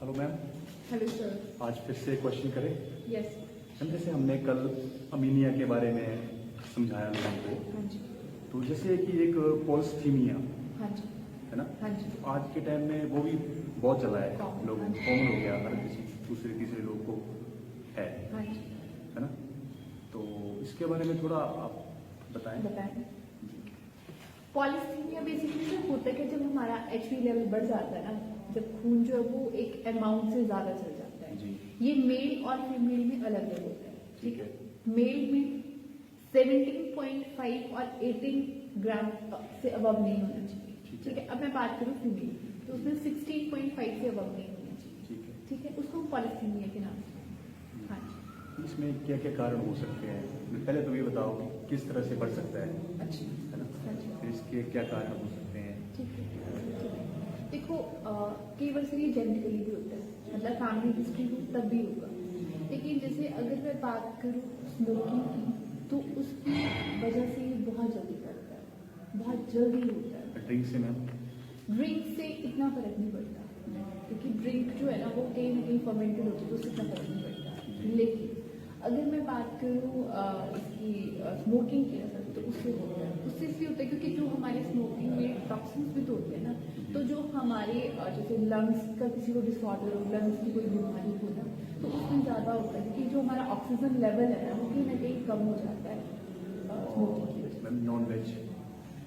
Hello ma'am. Hello sir. आज फिर से क्वेश्चन करें। यस। मैम जैसे हमने कल अमीनिया के बारे में समझाया लोगों को, हाँ जी। तो जैसे कि एक पॉलिस्थीनिया हाँ जी। है ना, हाँ जी। तो आज के टाइम में वो भी बहुत चला है, Common, लोग हाँ जी। कॉमन हो गया, हर किसी दूसरे तीसरे लोग को है हाँ जी। है ना। तो इसके बारे में थोड़ा आप बताएं। पॉलिस्थीनिया बेसिकली जब होता है कि जब हमारा HB लेवल बढ़ जाता है ना, जब खून जो है वो एक अमाउंट से ज्यादा चल जाता है। जी। ये मेल और फीमेल में अलग अलग होता है। ठीक है। मेल में 17.5 और 18 ग्राम से अबव नहीं होना चाहिए। ठीक है। अब मैं बात करूँ फीमेल, तो उसमें 16.5 से अबव नहीं होना चाहिए। ठीक है। ठीक है, उसको हम पॉलिस्थीनिया के नाम से। हाँ जी। इसमें क्या क्या कारण हो सकते हैं, पहले तो ये बताओ कि किस तरह से बढ़ सकता है अच्छा। है ना, हाँ जी। फिर इसके क्या कारण हो सकते हैं। ठीक है। देखो, कई बार से ये जेनेटिकली भी होता है, मतलब फैमिली हिस्ट्री हो तब भी होगा। लेकिन जैसे अगर मैं बात करूँ स्मोकिंग की, तो उसकी वजह से ये बहुत जल्दी करता है, बहुत जल्दी होता है। ड्रिंक से मैम? ड्रिंक से इतना फर्क नहीं पड़ता, क्योंकि ड्रिंक जो है ना वो कहीं ना कहीं फर्मेंटेड होती है, तो उससे इतना फर्क नहीं पड़ता। लेकिन अगर मैं बात करूँ इसकी स्मोकिंग की ना, तो उससे होता है। उससे इसलिए होता है क्योंकि जो हमारे स्मोकिंग में टॉक्सिन्स भी तो होते हैं ना, तो जो हमारे जैसे लंग्स का किसी को डिसऑर्डर हो, लंग्स की कोई बीमारी हो ना, तो उसमें ज़्यादा होता है क्योंकि जो हमारा ऑक्सीजन लेवल है ना वो कहीं ना कहीं कम हो जाता है स्मोकिंग की वजह मैम नॉन वेज से।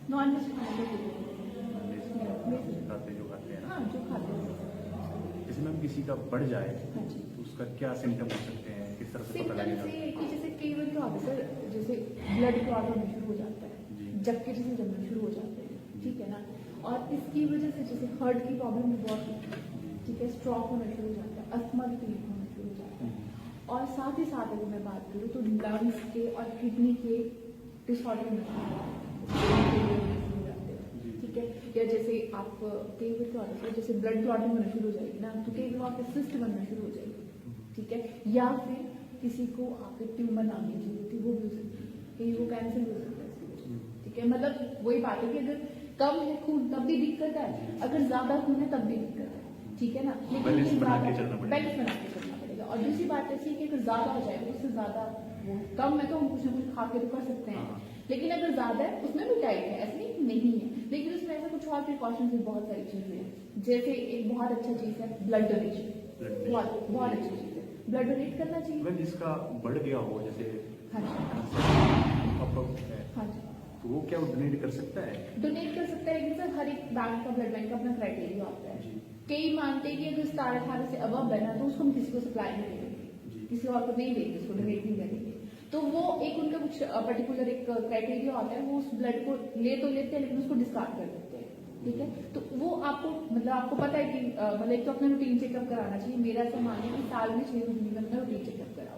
नॉन वेज खाने के खाते जो खाते हैं ना, हाँ, जो खाते हैं। जैसे मैम किसी का बढ़ जाए हाँ जी। तो उसका क्या सिम्टम हो सकते हैं, किस तरह से पता सिम्टम्स लगेगा? ये है कि जैसे कई बार क्या होता है सर, जैसे ब्लड क्लॉट होना शुरू हो जाता जी। है, जबकि जैसे जमना शुरू हो जाते हैं। ठीक है ना। और इसकी वजह से जैसे हार्ट की प्रॉब्लम भी बहुत होती है। ठीक है, स्ट्रोक होना शुरू हो जाता है, अस्थमा भी क्लियर होना शुरू हो जाता है। और साथ ही साथ अगर मैं बात करूँ तो लंग्स के और किडनी के डिसऑर्डर होना शुरू हो जाते हैं। ठीक है। या जैसे आप कई बार क्या होता है, जैसे ब्लड क्लॉटिंग होना शुरू हो जाएगी ना, तो कई बार आपके सिस्ट बनना शुरू हो जाएगी। ठीक है। या फिर किसी को आपके ट्यूमर नाम की चीज होती है, वो भी हो सकती है, कहीं वो कैंसर भी हो सकता है इसकी वजह से। ठीक है, मतलब वही बात है कि अगर कम है खून तब भी दिक्कत है, अगर ज्यादा खून है तब भी दिक्कत है। ठीक है ना। बैलेंस बना के ज्यादा चलना पड़ेगा। बैलेंस बना के चलना पड़ेगा। और दूसरी बात ऐसी है कि अगर ज्यादा हो जाए, उससे ज्यादा वो कम है तो हम कुछ ना कुछ खा के तो कर सकते हैं, लेकिन अगर ज्यादा है उसमें भी डाइट है, ऐसे नहीं है, लेकिन उसमें ऐसा कुछ और प्रिकॉशंस भी बहुत सारी चीजें हैं। जैसे एक बहुत अच्छा चीज है ब्लड डोनेशन, बहुत बहुत अच्छी चीज है, ब्लड डोनेट करना चाहिए। मैम जिसका बढ़ गया हो, जैसे हाँ जी। है, हाँ जी। तो वो क्या डोनेट कर सकता है? डोनेट कर सकता है, लेकिन सर हर एक बैंक का ब्लड बैंक का अपना क्राइटेरिया होता है। जी। कई मानते हैं कि अगर 17-18 से अबव है ना, तो उसको हम किसी को सप्लाई नहीं जी। करेंगे, किसी और को नहीं देंगे, उसको डोनेट नहीं करेंगे। तो वो एक उनका कुछ पर्टिकुलर एक क्राइटेरिया होता है, वो उस ब्लड को ले तो लेते हैं लेकिन उसको डिस्कार्ड कर देते हैं। ठीक है। तो वो आपको मतलब आपको पता है कि मतलब एक तो अपना रूटीन चेकअप कराना चाहिए। मेरा ऐसा मानना है कि साल में 6 महीने का अपना रूटीन चेकअप कराओ।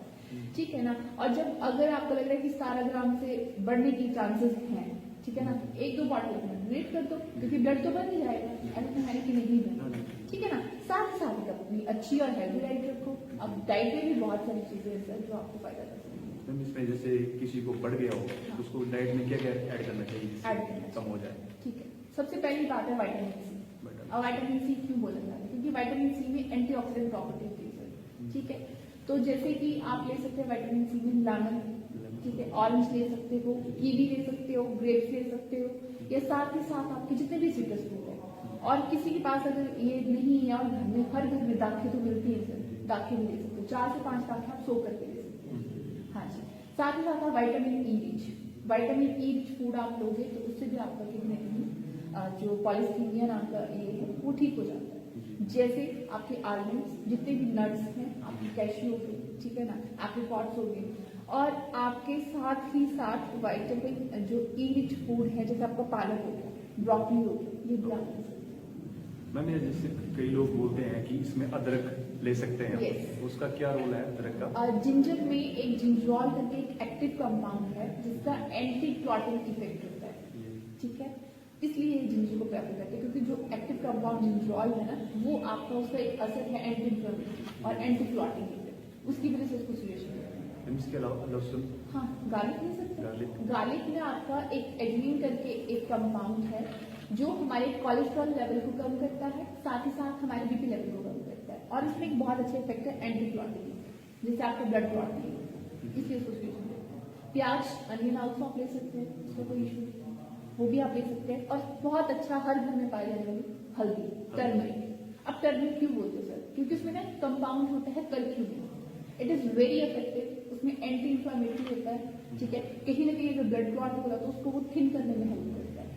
ठीक है ना। और जब अगर आपको लग रहा है कि 17 ग्राम से बढ़ने की चांसेस हैं, ठीक है ना, 1-2 बॉटल अपना डोनेट कर दो, क्योंकि ब्लड तो बन ही जाएगा, ऐसा तो है कि नहीं बन। ठीक है ना। साथ ही साथ अपनी अच्छी और हेल्दी डाइट रखो। अब डाइट में भी बहुत सारी चीजें हैं सर जो आपको फायदा कर सकती है। मैम इसमें जैसे किसी को बढ़ गया हो तो उसको डाइट में क्या क्या ऐड करना चाहिए ऐड करना जिससे कम हो जाए? ठीक है। सबसे पहली बात है विटामिन सी। Vitamin और विटामिन सी क्यों बोला जा रहा है, क्योंकि विटामिन सी में एंटीऑक्सीडेंट प्रॉपर्टी होती है सर। ठीक है। तो जैसे कि आप ले सकते हैं विटामिन सी में लेमन, ठीक है, ऑरेंज ले सकते हो, कीवी ले सकते हो, ग्रेप्स ले सकते हो, या साथ ही साथ आपके जितने भी सिट्रस फ्रूट है। और किसी के पास अगर ये नहीं है और घर में हर घर में दाखें तो मिलती है सर, दाखें भी ले सकते हो, 4 से 5 दाखें आप सो करके ले सकते हैं। हाँ जी। साथ ही साथ आप विटामिन ई रिच फूड आप लोगे तो उससे भी आपका कहीं ना कहीं जो पॉलिस्थीनिया नाम का ये है वो ठीक हो जाता है। जैसे आपके आलमंड्स, जितने भी नट्स हैं, आपकी कैश्यू हो गई, ठीक है ना, एप्रिकॉट्स हो गए, और आपके साथ ही साथ विटामिन जो ई रिच फूड है, जैसे आपका पालक हो गया, ब्रोकली हो गया, ये भी आप ले सकते हैं। मैम ये जैसे कई लोग बोलते हैं कि इसमें अदरक ले सकते हैं, Yes. उसका क्या रोल है अदरक का? जिंजर में एक जिंजरॉल करके एक एक्टिव कंपाउंड है जिसका एंटी क्लॉटिंग इफेक्ट होता है। ठीक है। इसलिए ये जिंजर को प्रेफर करते हैं, क्योंकि जो एक्टिव कंपाउंड जिंजरॉल है ना, वो आपका उसका एक असर है एंटी इन्फ्लेमेटरी और एंटी क्लॉटिंग इफेक्ट, उसकी वजह से उसको सिचुएशन है। इसके अलावा लहसुन? हाँ, गार्लिक ले सकते Garlic. हैं। गार्लिक में आपका एक एडमिन करके एक कंपाउंड है जो हमारे कोलेस्ट्रॉल लेवल को कम करता है, साथ ही साथ हमारे बीपी लेवल को कम करता है, और और इसमें एक बहुत अच्छा इफेक्ट है एंटी क्लॉटिंग, जैसे आपको ब्लड क्लॉट नहीं हो, इसलिए उसको यूज करते हैं। प्याज अनियन आल्सो आप ले सकते हैं, उसका कोई इशू नहीं, वो भी आप ले सकते हैं। और बहुत अच्छा हर घर में पाई जाने वाली हल्दी, टर्मरिक। अब टर्मरिक क्यों बोलते हैं सर? क्योंकि उसमें ना कंपाउंड होता है curcumin, it is very effective, उसमें एंटी इंफ्लामेटरी होता है, ठीक है। कहीं ना कहीं अगर ब्लड क्लॉट होगा तो उसको वो थिन करने में हेल्प करता है,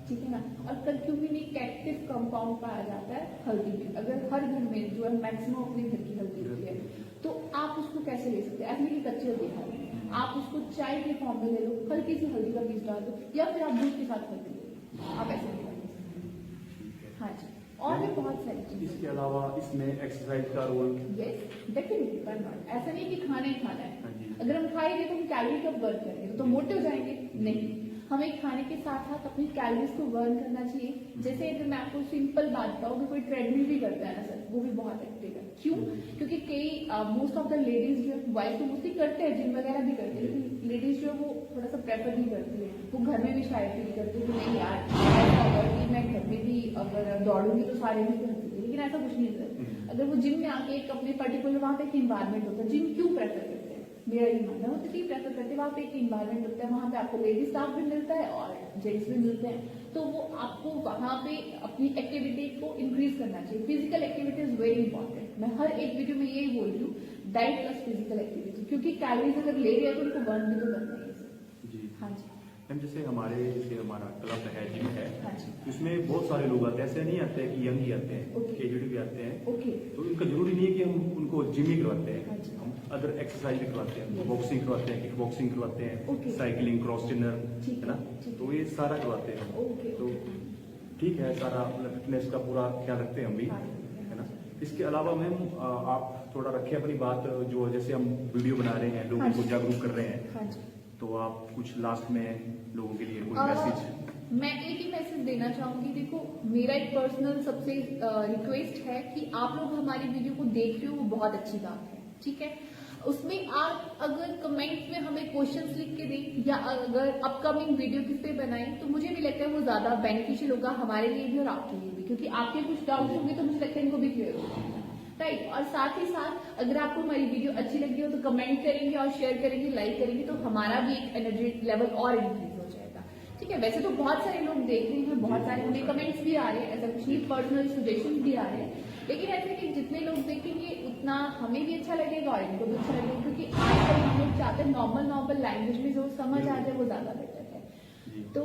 ठीक है ना। और कर्क्यूमिन एक एक्टिव कंपाउंड पाया जाता है हल्दी में। अगर हर घर में जो है मैक्सिमम अपने घर की हल्दी होती है, तो आप उसको कैसे ले सकते हैं? ऐसे नहीं कि कच्ची हल्दी खा लो, आप उसको चाय के फॉर्म में ले लो, हल्की सी हल्दी का बीज डाल दो, या फिर आप दूध के साथ हल्दी ले लो, आप ऐसे भी कर सकते हैं। हाँ जी, और भी बहुत सारी चीजें। इसके अलावा इसमें एक्सरसाइज का रोल? यस डेफिनेटली, पर नॉट ऐसा नहीं कि खाना ही खाना हाँ है। जी। अगर हम खाएंगे तो हम कैलोरी कब बर्न करेंगे? तो मोटे हो जाएंगे? नहीं, हमें खाने के साथ साथ अपनी कैलोरीज को बर्न करना चाहिए। जैसे अगर मैं आपको सिंपल बात बताऊँ कि कोई ट्रेडमिल भी करता है ना सर, वो भी बहुत एक्टिव है। क्यों? क्योंकि कई मोस्ट ऑफ द लेडीज जो है, वाइफ तो मोस्टली करते हैं, जिम वगैरह भी करते हैं, लेकिन लेडीज जो है वो थोड़ा सा प्रेफर नहीं करती है, वो घर में भी शायद फील करती है कि नहीं यार ऐसा होगा कि मैं घर में भी अगर दौड़ूंगी तो सारे भी कर सकते हैं, लेकिन ऐसा कुछ नहीं है सर। अगर वो जिम में आके एक अपने पर्टिकुलर वहाँ पे एक इन्वायरमेंट होता है, जिम क्यों प्रेफर करते हैं? मेरा ये मानना है, इसलिए प्रेफर करते हैं, वहाँ पे एक इन्वायरमेंट होता है, वहाँ पे आपको लेडीज स्टाफ भी मिलता है और जेंट्स भी मिलते हैं, तो वो आपको वहाँ पे अपनी एक्टिविटी को इंक्रीज करना चाहिए। Physical activity is very important. मैं हर एक वीडियो में यही बोल रही हूँ, डाइट प्लस फिजिकल एक्टिविटी, क्योंकि कैलोरीज अगर ले रहे हैं तो उनको बर्न भी तो करना ही है। जी हाँ जी, मैम, जैसे हमारा क्लब है, जिम है, हाँ जी, इसमें बहुत सारे लोग आते हैं, ऐसे नहीं आते हैं कि यंग ही आते हैं, Okay. एजेड भी आते हैं। ओके, तो इनका जरूरी नहीं है कि हम उनको जिम ही करवाते हैं, हाँ जी। हम अदर एक्सरसाइज भी करवाते हैं, Yes. बॉक्सिंग करवाते हैं, किक बॉक्सिंग करवाते हैं, Okay. साइकिलिंग, क्रॉस ट्रेनर, ठीक है ना, ठीक। तो ये सारा करवाते हैं। ओके, तो ठीक है, सारा फिटनेस का पूरा ख्याल रखते हैं हम भी, हाँ। है ना। इसके अलावा मैम आप थोड़ा रखें अपनी बात, जो जैसे हम वीडियो बना रहे हैं, हाँ लोगों को जी। जागरूक कर रहे हैं, हाँ जी, तो आप कुछ लास्ट में लोगों के लिए कोई मैसेज? मैं एक ही मैसेज देना चाहूंगी। देखो, मेरा एक पर्सनल सबसे रिक्वेस्ट है कि आप लोग हमारी वीडियो को देख रहे हो, वो बहुत अच्छी बात है, ठीक है। उसमें आप अगर कमेंट में हमें क्वेश्चंस लिख के दें, या अगर अपकमिंग वीडियो किस पे बनाई, तो मुझे भी लगता है वो ज्यादा बेनिफिशियल होगा हमारे लिए भी और आपके लिए भी, क्योंकि आपके कुछ डाउट्स होंगे तो मुझे लगता है इनको भी क्लियर होगा, राइट। और साथ ही साथ अगर आपको हमारी वीडियो अच्छी लगी हो तो कमेंट करेंगे और शेयर करेंगे, लाइक करेंगे, तो हमारा भी एक एनर्जी लेवल और इंक्रीज हो जाएगा, ठीक है। वैसे तो बहुत सारे लोग देख रहे हैं, बहुत सारे हमें कमेंट्स भी आ रहे हैं, ऐसा कुछ नहीं, पर्सनल सजेशन भी आ रहे हैं, लेकिन ऐसे कि जितने लोग देखेंगे उतना हमें भी अच्छा लगेगा और इनको भी अच्छा लगेगा, क्योंकि आजकल हम लोग चाहते हैं नॉर्मल लैंग्वेज में जो समझ आ जाए वो ज्यादा बेटर है। तो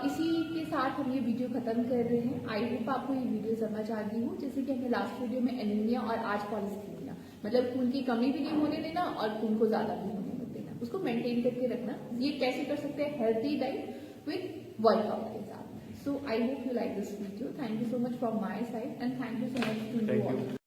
इसी के साथ हम ये वीडियो खत्म कर रहे हैं। आई होप आपको ये वीडियो समझ आ गई हो। जैसे कि हमने लास्ट वीडियो में एनीमिया और आज पॉलिसीमिया, मतलब खून की कमी भी नहीं होने देना और खून को ज्यादा भी होने मत देना, उसको मेंटेन करके रखना। ये कैसे कर सकते हैं? हेल्थी डाइट विद वर्कआउट के साथ। So I hope you like this video. Thank you so much from my side and thank you so much to you all.